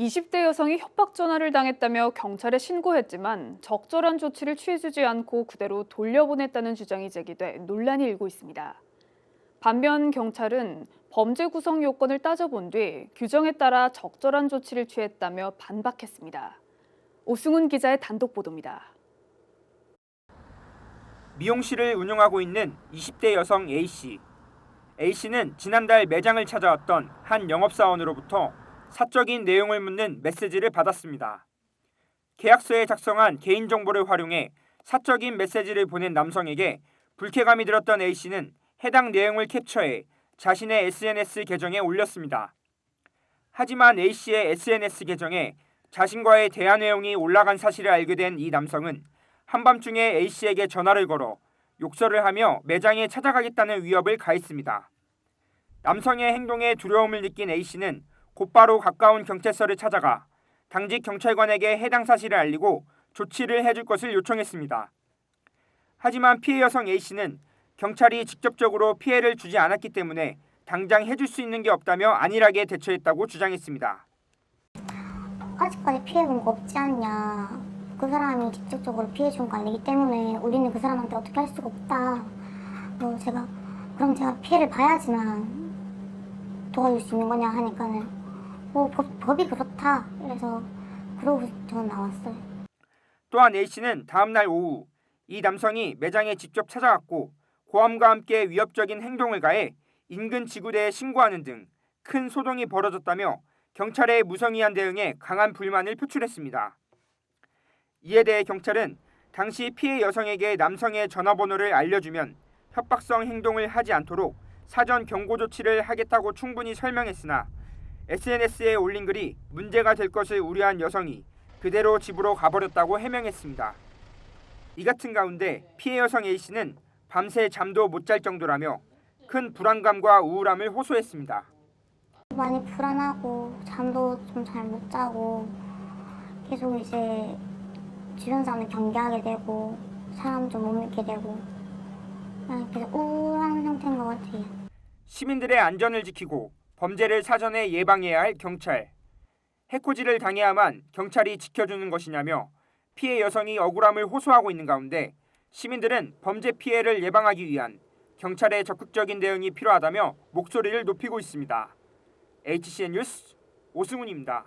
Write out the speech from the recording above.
20대 여성이 협박 전화를 당했다며 경찰에 신고했지만 적절한 조치를 취해주지 않고 그대로 돌려보냈다는 주장이 제기돼 논란이 일고 있습니다. 반면 경찰은 범죄 구성 요건을 따져본 뒤 규정에 따라 적절한 조치를 취했다며 반박했습니다. 오승훈 기자의 단독 보도입니다. 미용실을 운영하고 있는 20대 여성 A씨. A씨는 지난달 매장을 찾아왔던 한 영업사원으로부터 사적인 내용을 묻는 메시지를 받았습니다. 계약서에 작성한 개인정보를 활용해 사적인 메시지를 보낸 남성에게 불쾌감이 들었던 A씨는 해당 내용을 캡처해 자신의 SNS 계정에 올렸습니다. 하지만 A씨의 SNS 계정에 자신과의 대화 내용이 올라간 사실을 알게 된 이 남성은 한밤중에 A씨에게 전화를 걸어 욕설을 하며 매장에 찾아가겠다는 위협을 가했습니다. 남성의 행동에 두려움을 느낀 A씨는 곧바로 가까운 경찰서를 찾아가 당직 경찰관에게 해당 사실을 알리고 조치를 해줄 것을 요청했습니다. 하지만 피해 여성 A씨는 경찰이 직접적으로 피해를 주지 않았기 때문에 당장 해줄 수 있는 게 없다며 안일하게 대처했다고 주장했습니다. 아직까지 피해본 거 없지 않냐. 그 사람이 직접적으로 피해 준 거 아니기 때문에 우리는 그 사람한테 어떻게 할 수가 없다. 그럼 제가 피해를 봐야지만 도와줄 수 있는 거냐 하니까는 법이 그렇다. 그러고 저는 나왔어요. 또한 A씨는 다음날 오후 이 남성이 매장에 직접 찾아갔고 고함과 함께 위협적인 행동을 가해 인근 지구대에 신고하는 등 큰 소동이 벌어졌다며 경찰의 무성의한 대응에 강한 불만을 표출했습니다. 이에 대해 경찰은 당시 피해 여성에게 남성의 전화번호를 알려주면 협박성 행동을 하지 않도록 사전 경고 조치를 하겠다고 충분히 설명했으나 SNS에 올린 글이 문제가 될 것을 우려한 여성이 그대로 집으로 가버렸다고 해명했습니다. 이 같은 가운데 피해 여성 A씨는 밤새 잠도 못 잘 정도라며 큰 불안감과 우울함을 호소했습니다. 많이 불안하고 잠도 좀 잘 못 자고 계속 이제 주변 사람을 경계하게 되고 사람 좀 못 믿게 되고 그냥 계속 우울한 상태인 것 같아요. 시민들의 안전을 지키고 범죄를 사전에 예방해야 할 경찰. 해코지를 당해야만 경찰이 지켜주는 것이냐며 피해 여성이 억울함을 호소하고 있는 가운데 시민들은 범죄 피해를 예방하기 위한 경찰의 적극적인 대응이 필요하다며 목소리를 높이고 있습니다. HCN 뉴스 오승훈입니다.